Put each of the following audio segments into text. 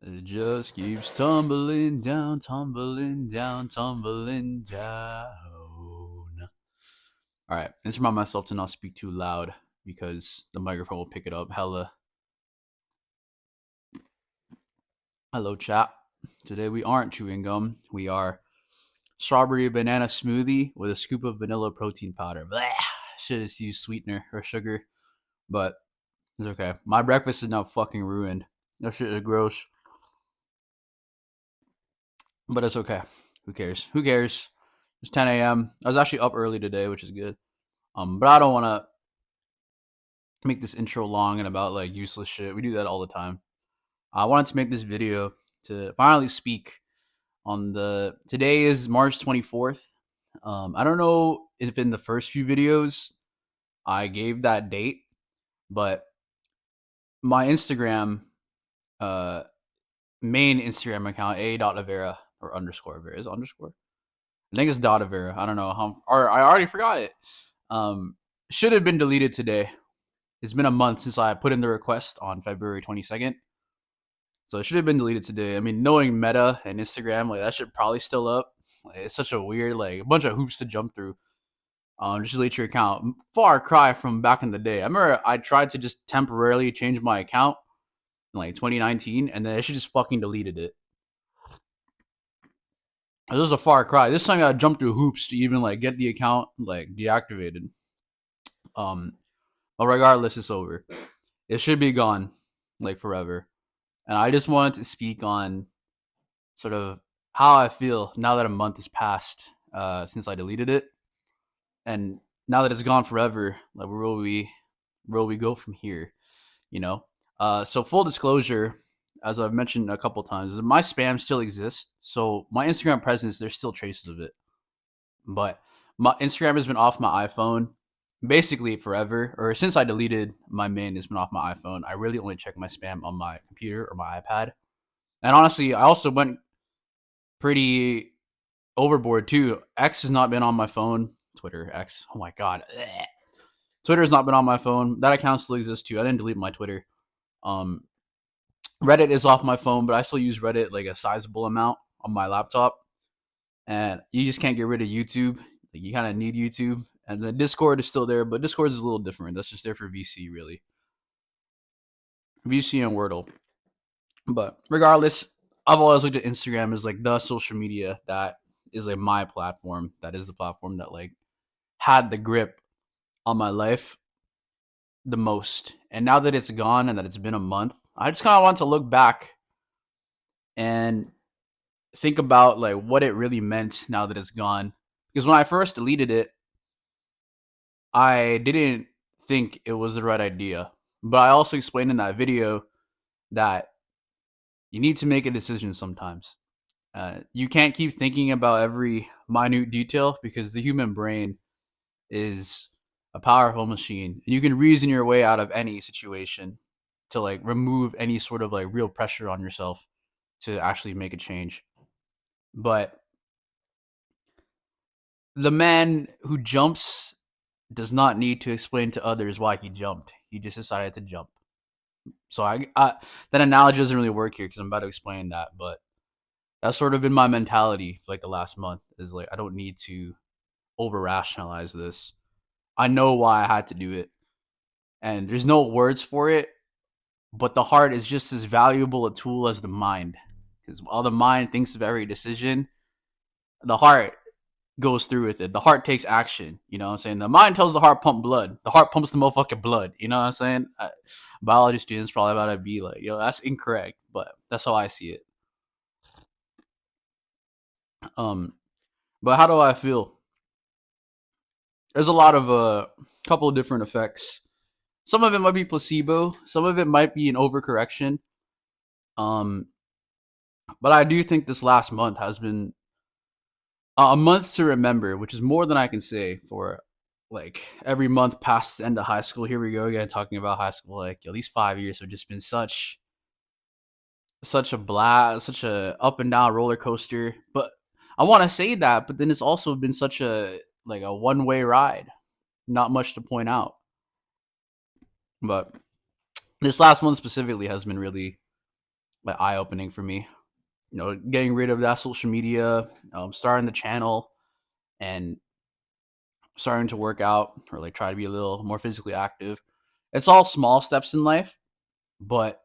It just keeps tumbling down, tumbling down, tumbling down. All right, let's remind myself to not speak too loud because the microphone will pick it up. Hello, chat. Today we aren't chewing gum. We are strawberry banana smoothie with a scoop of vanilla protein powder. Blah. Should have used sweetener or sugar, but it's okay. My breakfast is now fucking ruined. That shit is gross, but it's okay. Who cares? Who cares? It's 10 a.m. I was actually up early today, which is good. But I don't want to make this intro long and about like useless shit. We do that all the time. I wanted to make this video to finally speak on the. Today is March 24th. I don't know if in the first few videos I gave that date, but my Instagram, uh, main Instagram account, aye.avera or underscore Avera is it underscore. I think it's .avera. I don't know how, or I already forgot it. Um, should have been deleted today. It's been a month since I put in the request on February 22nd. So it should have been deleted today. I mean, knowing Meta and Instagram, like that shit probably still up. Like, it's such a weird, like a bunch of hoops to jump through. Just delete your account. Far cry from back in the day. I remember I tried to just temporarily change my account in like 2019, and then it should just fucking deleted it. This is a far cry. This time I gotta jump through hoops to even like get the account like deactivated. Um, but regardless, it's over. It should be gone, like forever. And I just wanted to speak on sort of how I feel now that a month has passed since I deleted it, and now that it's gone forever. Like where will we go from here? You know. So full disclosure, as I've mentioned a couple times, my spam still exists. So my Instagram presence, there's still traces of it, but my Instagram has been off my iPhone basically forever, or since I deleted my main, has been off my iPhone. I really only check my spam on my computer or my iPad. And honestly, I also went pretty overboard too. X has not been on my phone. Twitter X. Oh my god. Ugh. Twitter has not been on my phone. That account still exists too. I didn't delete my Twitter. Um, Reddit is off my phone, but I still use Reddit like a sizable amount on my laptop. And you just can't get rid of YouTube. Like, you kind of need YouTube. And the Discord is still there, but Discord is a little different. That's just there for VC, really. VC and Wordle. But regardless, I've always looked at Instagram as like the social media that is like my platform. That is the platform that like had the grip on my life the most. And now that it's gone and that it's been a month, I just kind of want to look back and think about like what it really meant now that it's gone. Because when I first deleted it, I didn't think it was the right idea. But I also explained in that video that you need to make a decision sometimes. You can't keep thinking about every minute detail because the human brain is a powerful machine. And you can reason your way out of any situation to like remove any sort of like real pressure on yourself to actually make a change. But the man who jumps does not need to explain to others why he jumped. He just decided to jump. So that analogy doesn't really work here because I'm about to explain that, but that's sort of been my mentality for like the last month is like I don't need to over rationalize this. I know why I had to do it, and there's no words for it. But the heart is just as valuable a tool as the mind, because while the mind thinks of every decision, the heart goes through with it. The heart takes action. You know what I'm saying? The mind tells the heart pump blood. The heart pumps the motherfucking blood. You know what I'm saying? Biology students probably about to be like, yo, that's incorrect, but that's how I see it. Um, but how do I feel? There's a lot of couple of different effects. Some of it might be placebo. Some of it might be an overcorrection. Um, but I do think this last month has been a month to remember, which is more than I can say for like every month past the end of high school. Here we go again talking about high school. Like at least 5 years have just been such a blast, such a up and down roller coaster. But I want to say that, but then it's also been such a like a one way ride. Not much to point out, but this last month specifically has been really like eye opening for me. Getting rid of that social media, starting the channel, and starting to work out or like try to be a little more physically active. It's all small steps in life, but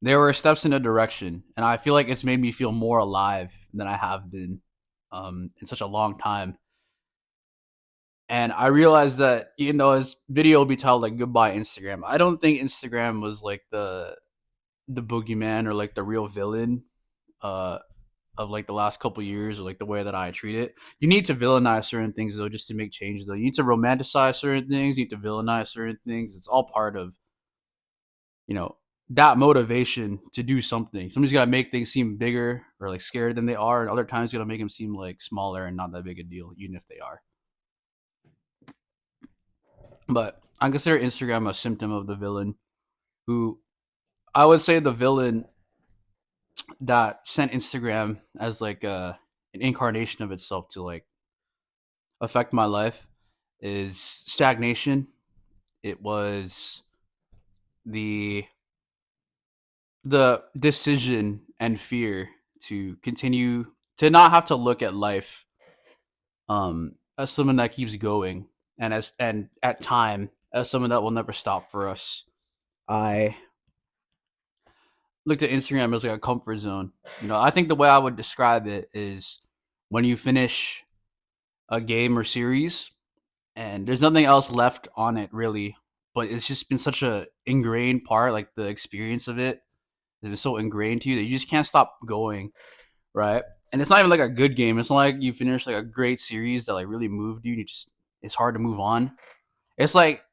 there were steps in a direction, and I feel like it's made me feel more alive than I have been in such a long time. And I realized that even though his video will be titled like "Goodbye Instagram," I don't think Instagram was like the boogeyman or like the real villain uh, of like the last couple years or like the way that I treat it. You need to villainize certain things though, just to make change though. You need to romanticize certain things. You need to villainize certain things. It's all part of you know that motivation to do something. Somebody's got to make things seem bigger or like scarier than they are, and other times you got to make them seem like smaller and not that big a deal, even if they are. But I consider Instagram a symptom of the villain, who I would say the villain that sent Instagram as like an incarnation of itself to like affect my life is stagnation. It was the the decision and fear to continue to not have to look at life as someone that keeps going, and at time as someone that will never stop for us. I looked at Instagram as like a comfort zone. I think the way I would describe it is when you finish a game or series and there's nothing else left on it really, but it's just been such a ingrained part, like the experience of it has been so ingrained to you that you just can't stop going, right? And it's not even like a good game. It's not like you finish like a great series that like really moved you. And it's hard to move on. It's like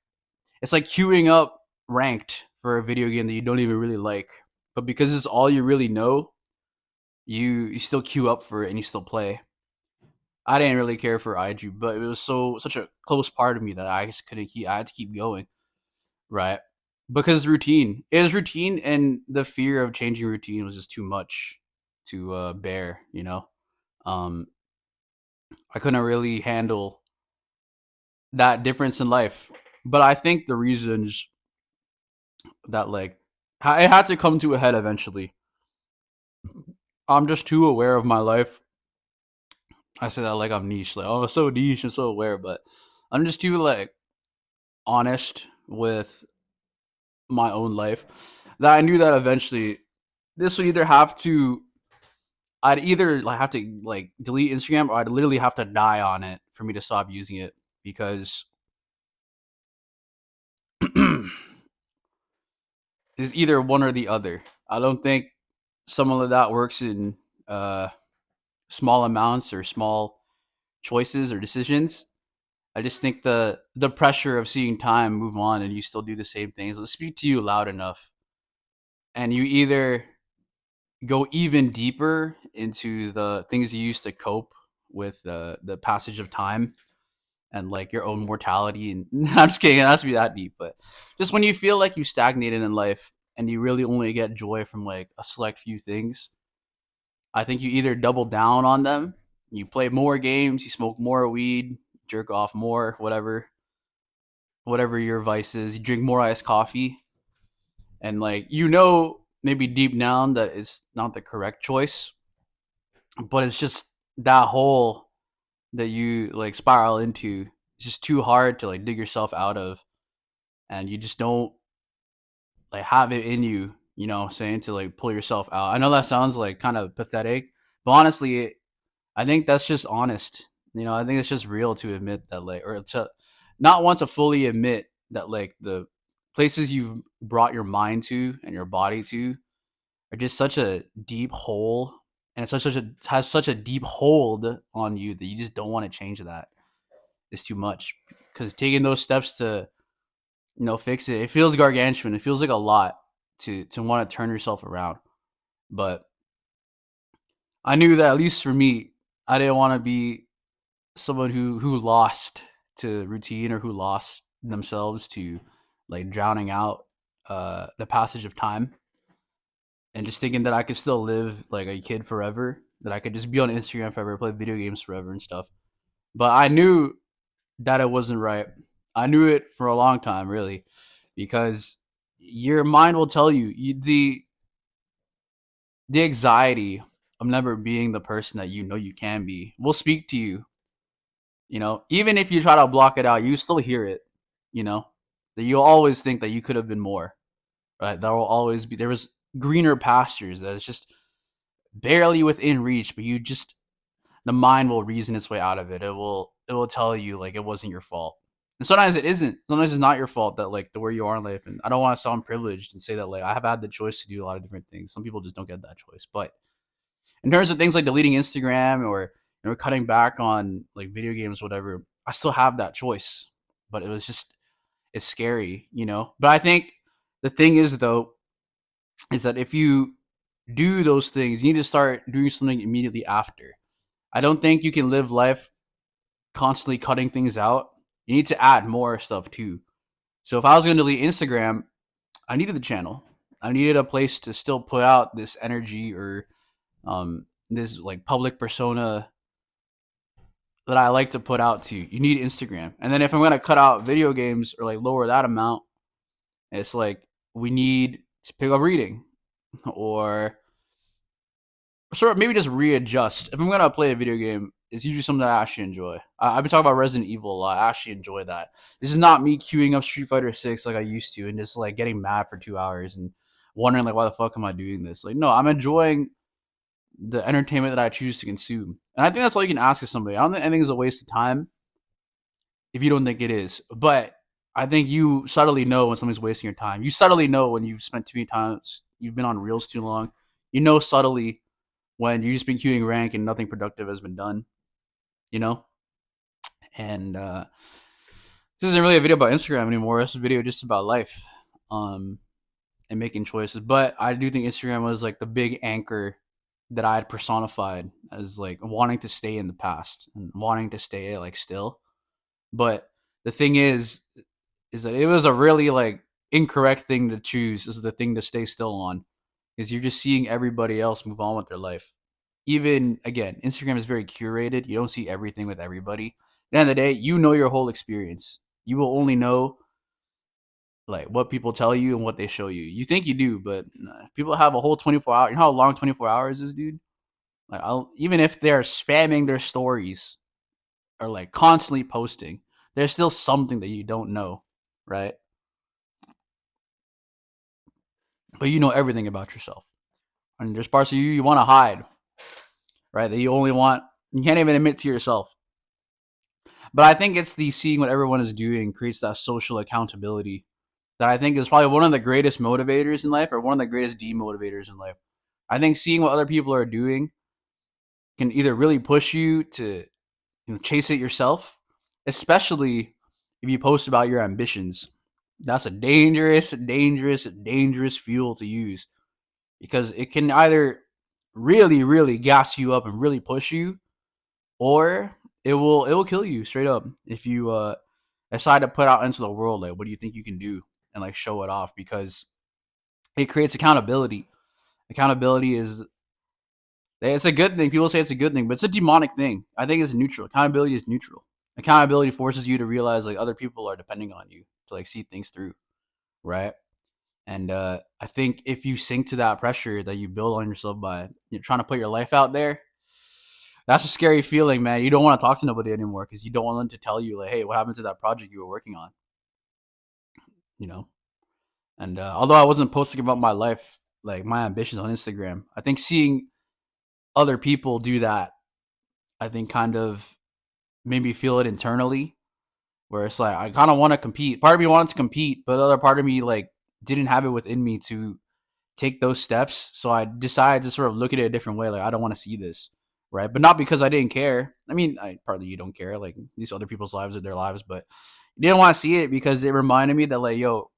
queuing up ranked for a video game that you don't even really like, but because it's all you really know, you still queue up for it and you still play. I didn't really care for IG, but it was such a close part of me that I just couldn't keep. I had to keep going, right? Because routine. It was routine, and the fear of changing routine was just too much to bear. Um, I couldn't really handle that difference in life. But I think the reasons that like it had to come to a head eventually. I'm just too aware of my life. I say that like I'm niche, like oh, I'm so niche and so aware, but I'm just too like honest with my own life that I knew that eventually this would either have to I'd either like have to like delete Instagram or I'd literally have to die on it for me to stop using it because it's either one or the other. I don't think some of that works in uh, small amounts or small choices or decisions. I just think the pressure of seeing time move on and you still do the same things will speak to you loud enough, and you either go even deeper into the things you used to cope with the passage of time and like your own mortality. And I'm just kidding, it has to be that deep, but just when you feel like you stagnated in life and you really only get joy from like a select few things, I think you either double down on them, you play more games, you smoke more weed, jerk off more, whatever your vice is, you drink more iced coffee, and like maybe deep down that is not the correct choice, but it's just that hole that you like spiral into. It's just too hard to like dig yourself out of, and you just don't like have it in you. Saying to like pull yourself out. I know that sounds like kind of pathetic, but honestly, I think that's just honest. I think it's just real to admit that like, or to not want to fully admit that like the places you've brought your mind to and your body to are just such a deep hole, and it's such a has such a deep hold on you that you just don't want to change that. It's too much because taking those steps to fix it, it feels gargantuan. It feels like a lot to want to turn yourself around. But I knew that at least for me, I didn't want to be someone who lost to routine or who lost themselves to like drowning out the passage of time and just thinking that I could still live like a kid forever, that I could just be on Instagram forever, play video games forever and stuff. But I knew that it wasn't right. I knew it for a long time, really, because your mind will tell you, the anxiety of never being the person that you know you can be will speak to you. You know, even if you try to block it out, you still hear it. You know, that you'll always think that you could have been more. Right? There will always be, there was greener pastures that is just barely within reach, but you just, the mind will reason its way out of it. It will tell you like it wasn't your fault. And sometimes it isn't. Sometimes it's not your fault that like the where you are in life. And I don't want to sound privileged and say that like I have had the choice to do a lot of different things. Some people just don't get that choice. But in terms of things like deleting Instagram or cutting back on like video games, whatever, I still have that choice. But it was just, it's scary, you know. But I think the thing is though, is that if you do those things, you need to start doing something immediately after. I don't think you can live life constantly cutting things out. You need to add more stuff too. So if I was going to delete Instagram, I needed the channel. I needed a place to still put out this energy or this like public persona that I like to put out to you. You need Instagram. And then if I'm going to cut out video games or like lower that amount, it's like we need to pick up reading or sort of maybe just readjust. If I'm gonna play a video game, it's usually something that I actually enjoy. I've been talking about Resident Evil a lot. I actually enjoy that. This is not me queuing up Street Fighter 6 like I used to and just like getting mad for 2 hours and wondering like why the fuck am I doing this? Like no, I'm enjoying the entertainment that I choose to consume. And I think that's all you can ask of somebody. I don't think anything is a waste of time if you don't think it is. But I think you subtly know when something's wasting your time. You subtly know when you've spent too many times, you've been on reels too long. You know subtly when you've just been queuing rank and nothing productive has been done, you know? And this isn't really a video about Instagram anymore. It's a video just about life um, and making choices. But I do think Instagram was like the big anchor that I had personified as like wanting to stay in the past and wanting to stay like still. But the thing is that it was a really like incorrect thing to choose as the thing to stay still on because you're just seeing everybody else move on with their life. Even again, Instagram is very curated. You don't see everything with everybody. At the end of the day, you know your whole experience. You will only know like what people tell you and what they show you. You think you do, but nah, people have a whole 24 hours. You know how long 24 hours is, dude? Like even if they're spamming their stories or like constantly posting, there's still something that you don't know, right? But you know everything about yourself. And there's parts of you want to hide, right? That you only want, you can't even admit to yourself. But I think it's the seeing what everyone is doing creates that social accountability that I think is probably one of the greatest motivators in life or one of the greatest demotivators in life. I think seeing what other people are doing can either really push you to chase it yourself, especially if you post about your ambitions. That's a dangerous, dangerous, dangerous fuel to use because it can either really, really gas you up and really push you, or it will kill you straight up if you decide to put out into the world like what do you think you can do and like show it off because it creates accountability. Accountability is, it's a good thing. People say it's a good thing, but it's a demonic thing. I think it's neutral. Accountability is neutral. Accountability forces you to realize like other people are depending on you to like see things through, right? And I think if you sink to that pressure that you build on yourself by trying to put your life out there, that's a scary feeling, man. You don't want to talk to nobody anymore because you don't want them to tell you like, hey, what happened to that project you were working on, you know? And although I wasn't posting about my life, like my ambitions on Instagram, I think seeing other people do that, I think kind of made me feel it internally, where it's like I kind of want to compete. Part of me wanted to compete, but the other part of me like didn't have it within me to take those steps. So I decided to sort of look at it a different way. Like I don't want to see this, right? But not because I didn't care. I mean, partly you don't care. Like these other people's lives are their lives, but you didn't want to see it because it reminded me that like, yo,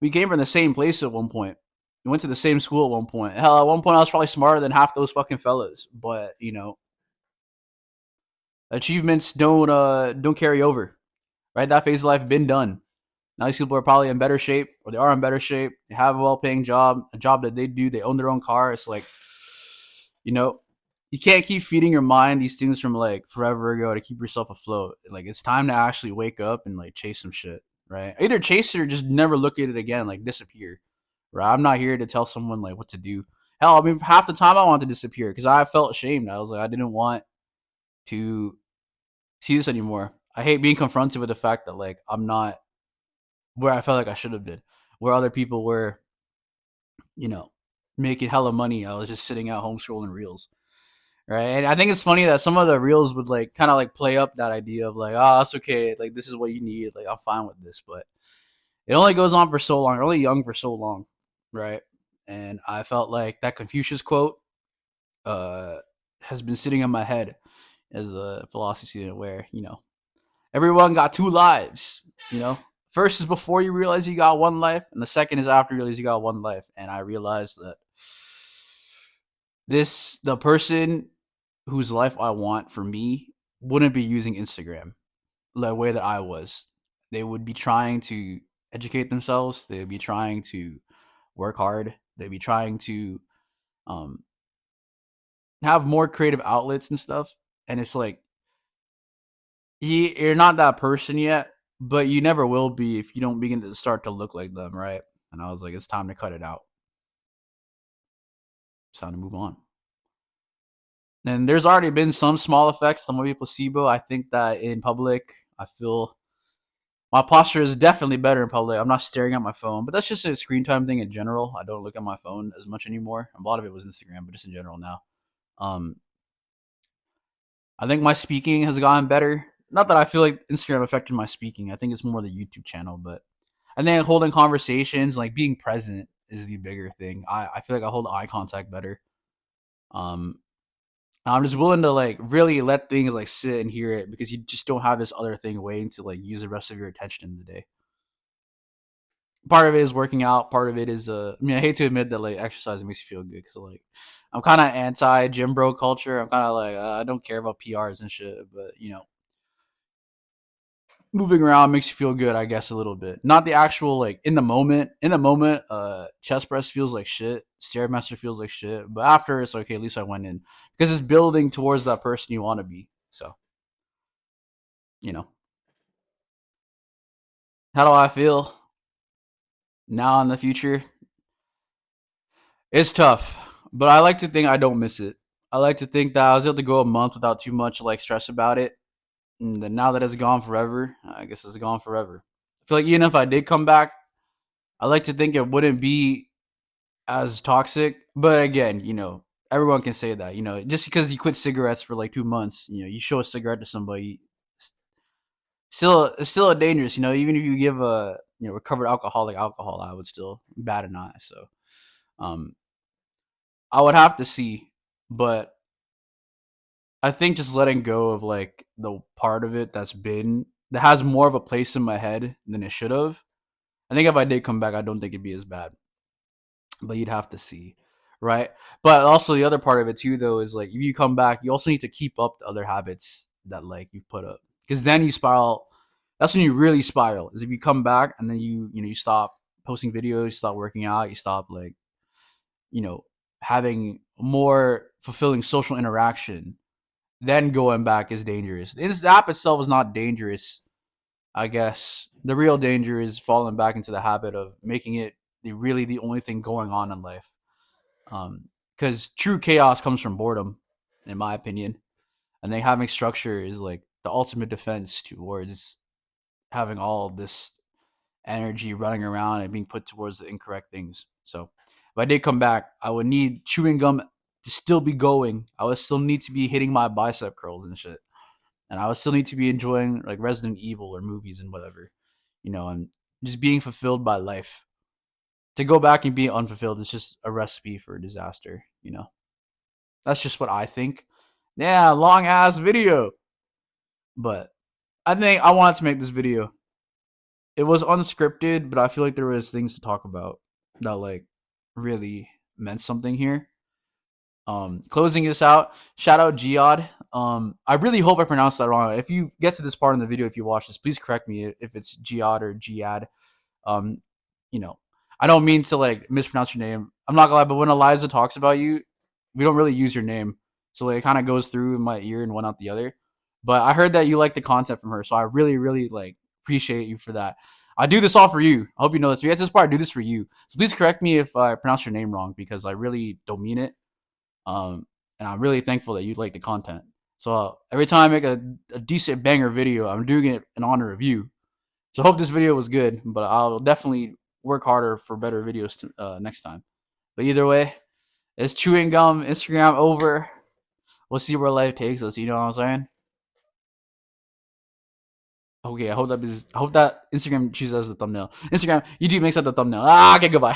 we came from the same place at one point. We went to the same school at one point. Hell, at one point I was probably smarter than half those fucking fellas. But achievements don't carry over, right? That phase of life been done. Now these people are probably in better shape, or they are in better shape. They have a well-paying job, a job that they do. They own their own car. It's like, you know, you can't keep feeding your mind these things from like forever ago to keep yourself afloat. Like it's time to actually wake up and like chase some shit. right? Either chase it or just never look at it again, like disappear, right? I'm not here to tell someone like what to do. Hell, I mean, half the time I wanted to disappear because I felt ashamed. I was like, I didn't want to see this anymore. I hate being confronted with the fact that like I'm not where I felt like I should have been, where other people were, you know, making hella money. I was just sitting at home scrolling reels, right? And I think it's funny that some of the reels would like kind of like play up that idea of like, oh, that's okay, like this is what you need, like I'm fine with this, but it only goes on for so long. You're only young for so long, right? And I felt like that Confucius quote uh, has been sitting in my head as a philosophy student, where everyone got two lives. First is before you realize you got one life, and the second is after you realize you got one life. And I realized that the person whose life I want for me wouldn't be using Instagram the way that I was. They would be trying to educate themselves. They would be trying to work hard. They'd be trying to um, have more creative outlets and stuff. And it's like you're not that person yet, but you never will be if you don't begin to start to look like them, right? And I was like, it's time to cut it out. It's time to move on. And there's already been some small effects, some maybe placebo. I think that in public, I feel my posture is definitely better in public. I'm not staring at my phone, but that's just a screen time thing in general. I don't look at my phone as much anymore. A lot of it was Instagram, but just in general now. Um, I think my speaking has gotten better. Not that I feel like Instagram affected my speaking. I think it's more the YouTube channel, but I think holding conversations, like being present, is the bigger thing. I feel like I hold eye contact better. Um, I'm just willing to like really let things like sit and hear it because you just don't have this other thing waiting to like use the rest of your attention in the day. Part of it is working out. Part of it is I mean, I hate to admit that like exercising makes you feel good because like I'm kind of anti gym bro culture. I'm kind of like I don't care about PRs and shit, but moving around makes you feel good, I guess, a little bit. Not the actual like in the moment. In the moment, chest press feels like shit. Stairmaster feels like shit. But after it's like, okay, at least I went in because it's building towards that person you want to be. So you know, how do I feel now in the future? It's tough, but I like to think I don't miss it. I like to think that I was able to go a month without too much like stress about it. And then now that it's gone forever, I guess it's gone forever. I feel like even if I did come back, I like to think it wouldn't be as toxic. But again, everyone can say that. Just because you quit cigarettes for like 2 months, you show a cigarette to somebody, it's still a dangerous. Even if you give a recovered alcoholic alcohol, I would still bat an eye. So, um, I would have to see, but I think just letting go of like the part of it that has more of a place in my head than it should have. I think if I did come back, I don't think it'd be as bad. But you'd have to see, right? But also the other part of it too, though, is like if you come back, you also need to keep up the other habits that like you put up, because then you spiral. That's when you really spiral. Is if you come back and then you stop posting videos, you stop working out, you stop like you know having more fulfilling social interaction. Then going back is dangerous. The app itself is not dangerous. I guess the real danger is falling back into the habit of making it the only thing going on in life. Because true chaos comes from boredom, in my opinion. And then having structure is like the ultimate defense towards having all this energy running around and being put towards the incorrect things. So if I did come back, I would need chewing gum to still be going. I would still need to be hitting my bicep curls and shit. And I would still need to be enjoying like Resident Evil or movies and whatever, and just being fulfilled by life. To go back and be unfulfilled is just a recipe for disaster. That's just what I think. Yeah, long ass video. But I think I wanted to make this video. It was unscripted, but I feel like there was things to talk about that like really meant something here. Closing this out, shout out Giod. I really hope I pronounced that wrong. If you get to this part in the video, if you watch this, please correct me if it's Giod or Giad. Um, you know, I don't mean to like mispronounce your name. I'm not gonna lie, but when Eliza talks about you, we don't really use your name, so like, it kind of goes through my ear and one out the other. But I heard that you like the content from her, so I really, really like appreciate you for that. I do this all for you. I hope you know this. If you get this part, I do this for you. So please correct me if I pronounce your name wrong because I really don't mean it. And I'm really thankful that you like the content. So every time I make a decent banger video, I'm doing it in honor of you. So I hope this video was good, but I'll definitely work harder for better videos next time. But either way, it's chewing gum Instagram over. We'll see where life takes us. You know what I'm saying? Okay, I hope that Instagram chooses as the thumbnail. Instagram, YouTube makes that the thumbnail. Okay, goodbye.